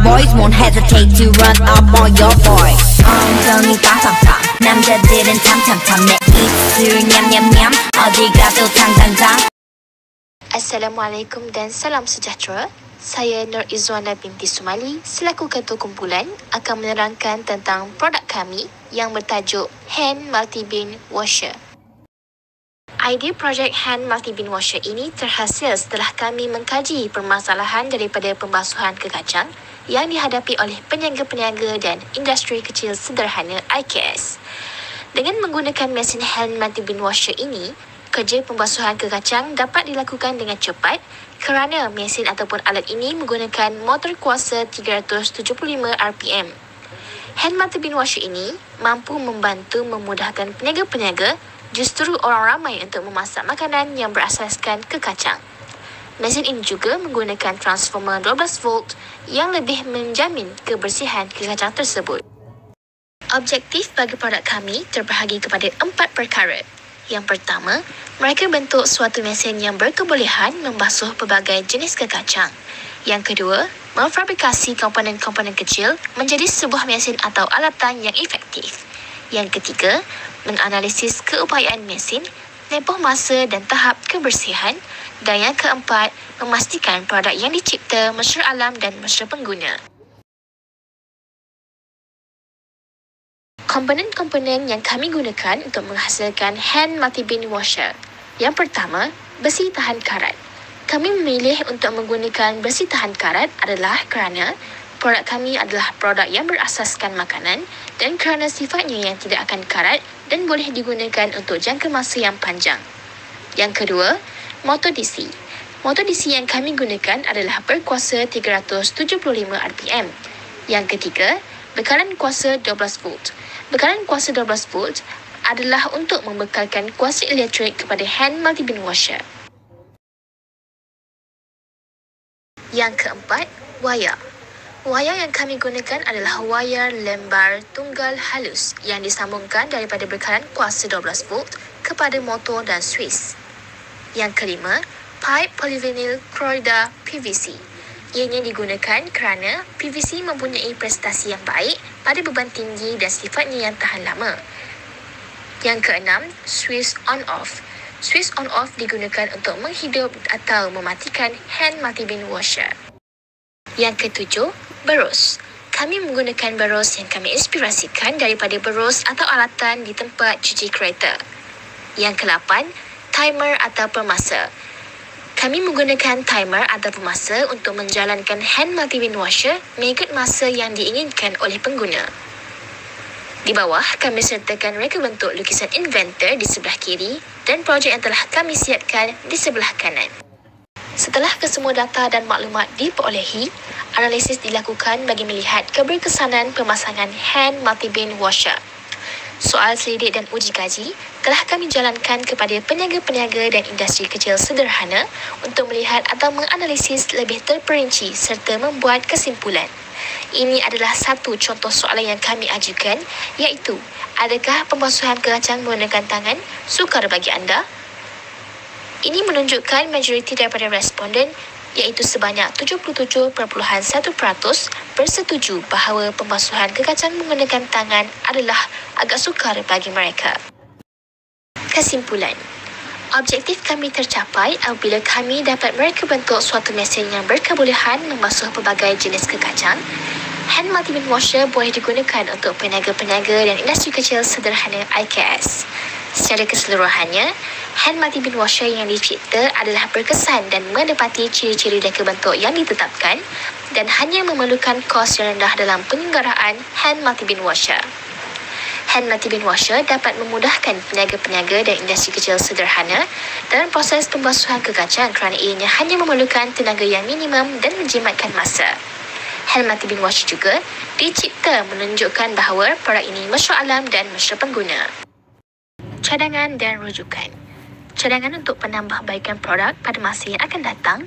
boys won't hesitate to run up on your boys. 엉덩이 빵빵빵 남자들은 탐탐탐 내 입술 냠냠냠 어디 가도 당당당. Assalamualaikum dan salam sejahtera. Saya Nur Izwana binti Sumali selaku Ketua Kumpulan akan menerangkan tentang produk kami yang bertajuk Hand Multi-Bin Washer. Idea projek Hand Multi-Bin Washer ini terhasil setelah kami mengkaji permasalahan daripada pembasuhan kekacang yang dihadapi oleh peniaga-peniaga dan industri kecil sederhana IKS. Dengan menggunakan mesin Hand Multi-Bin Washer ini, kerja pembasuhan kekacang dapat dilakukan dengan cepat kerana mesin ataupun alat ini menggunakan motor kuasa 375 RPM. Hand Multi-Bin Washer ini mampu membantu memudahkan peniaga-peniaga justru orang ramai untuk memasak makanan yang berasaskan kekacang. Mesin ini juga menggunakan transformer 12 volt yang lebih menjamin kebersihan kekacang tersebut. Objektif bagi produk kami terbahagi kepada 4 perkara. Yang pertama, mereka bentuk suatu mesin yang berkebolehan membasuh pelbagai jenis kekacang. Yang kedua, memfabrikasi komponen-komponen kecil menjadi sebuah mesin atau alatan yang efektif. Yang ketiga, menganalisis keupayaan mesin, tempoh masa dan tahap kebersihan. Dan yang keempat, memastikan produk yang dicipta mesra alam dan mesra pengguna. Komponen-komponen yang kami gunakan untuk menghasilkan Hand Multi-Bin Washer. Yang pertama, besi tahan karat. Kami memilih untuk menggunakan besi tahan karat adalah kerana produk kami adalah produk yang berasaskan makanan dan kerana sifatnya yang tidak akan karat dan boleh digunakan untuk jangka masa yang panjang. Yang kedua, motor DC. Motor DC yang kami gunakan adalah berkuasa 375 RPM. Yang ketiga, bekalan kuasa 12 volt. Bekalan kuasa 12 volt adalah untuk membekalkan kuasa elektrik kepada Hand Multi-Bin Washer. Yang keempat, wayar. Wayar yang kami gunakan adalah wayar lembar tunggal halus yang disambungkan daripada bekalan kuasa 12 volt kepada motor dan Swiss. Yang kelima, pipe polyvinyl chlorida PVC. Ianya digunakan kerana PVC mempunyai prestasi yang baik pada beban tinggi dan sifatnya yang tahan lama. Yang keenam, Swiss on-off. Swiss on-off digunakan untuk menghidup atau mematikan Hand Multi-Bin Washer. Yang ketujuh, berus. Kami menggunakan berus yang kami inspirasikan daripada berus atau alatan di tempat cuci kereta. Yang ke-8, timer atau pemasa. Kami menggunakan timer atau pemasa untuk menjalankan Hand Multi-Bin Washer mengikut masa yang diinginkan oleh pengguna. Di bawah, kami sertakan reka bentuk lukisan inventor di sebelah kiri dan projek yang telah kami siapkan di sebelah kanan. Setelah kesemua data dan maklumat diperolehi, analisis dilakukan bagi melihat keberkesanan pemasangan Hand Multi-Bin Washer. Soal selidik dan uji kaji telah kami jalankan kepada peniaga-peniaga dan industri kecil sederhana untuk melihat atau menganalisis lebih terperinci serta membuat kesimpulan. Ini adalah satu contoh soalan yang kami ajukan, iaitu, adakah pembasuhan kekacang menggunakan tangan sukar bagi anda? Ini menunjukkan majoriti daripada responden iaitu sebanyak 77.1% bersetuju bahawa pembasuhan kekacang menggunakan tangan adalah agak sukar bagi mereka. Kesimpulan, objektif kami tercapai apabila kami dapat mereka bentuk suatu mesin yang berkebolehan membasuh pelbagai jenis kekacang. Hand Multi-Bin Washer boleh digunakan untuk peniaga-peniaga dan industri kecil sederhana IKS. Secara keseluruhannya, Hand Multi-Bin Washer yang dicipta adalah berkesan dan menepati ciri-ciri reka bentuk yang ditetapkan dan hanya memerlukan kos yang rendah dalam penyelenggaraan Hand Multi-Bin Washer. Hand Multi-Bin Washer dapat memudahkan peniaga-peniaga dan industri kecil sederhana dalam proses pembasuhan kekacang kerana ianya hanya memerlukan tenaga yang minimum dan menjimatkan masa. Hand Multi-Bin Washer juga dicipta menunjukkan bahawa produk ini mesra alam dan mesra pengguna. Cadangan dan rujukan. Cadangan untuk penambahbaikan produk pada masa yang akan datang.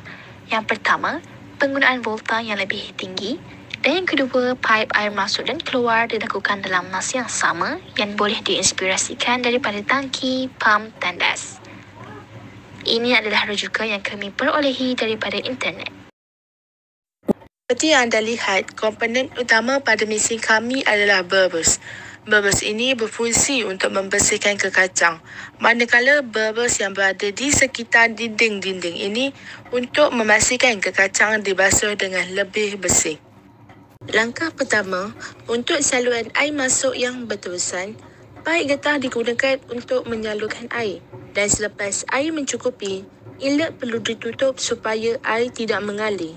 Yang pertama, penggunaan volta yang lebih tinggi. Dan yang kedua, pipe air masuk dan keluar dilakukan dalam masa yang sama yang boleh diinspirasikan daripada tangki, pam, tandas. Ini adalah rujukan yang kami perolehi daripada internet. Seperti yang anda lihat, komponen utama pada mesin kami adalah bubbles. Bubbles ini berfungsi untuk membersihkan kekacang, manakala bubbles yang berada di sekitar dinding-dinding ini untuk memastikan kekacang dibasuh dengan lebih bersih. Langkah pertama, untuk saluran air masuk yang berterusan, paip getah digunakan untuk menyalurkan air, dan selepas air mencukupi, inlet perlu ditutup supaya air tidak mengalir.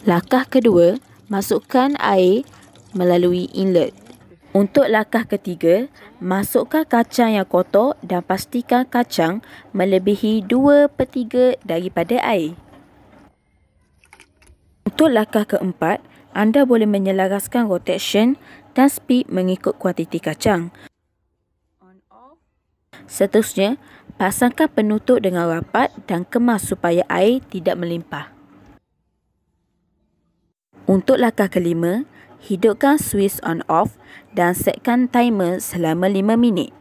Langkah kedua, masukkan air melalui inlet. Untuk langkah ketiga, masukkan kacang yang kotor dan pastikan kacang melebihi 2/3 daripada air. Untuk langkah keempat, anda boleh menyelaraskan rotation dan speed mengikut kuantiti kacang. Seterusnya, pasangkan penutup dengan rapat dan kemas supaya air tidak melimpah. Untuk langkah kelima, hidupkan switch on off dan setkan timer selama 5 minit.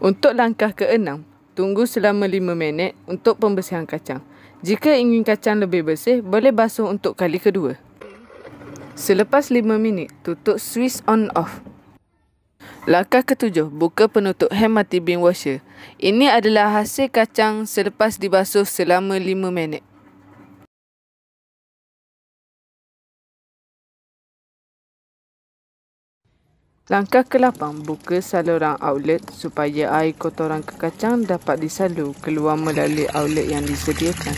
Untuk langkah keenam, tunggu selama 5 minit untuk pembersihan kacang. Jika ingin kacang lebih bersih, boleh basuh untuk kali kedua. Selepas 5 minit, tutup switch on off. Langkah ketujuh, buka penutup hand multi bin washer. Ini adalah hasil kacang selepas dibasuh selama 5 minit. Langkah ke-8, buka saluran outlet supaya air kotoran kekacang dapat disalur keluar melalui outlet yang disediakan.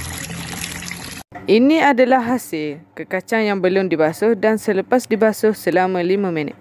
Ini adalah hasil kekacang yang belum dibasuh dan selepas dibasuh selama 5 minit.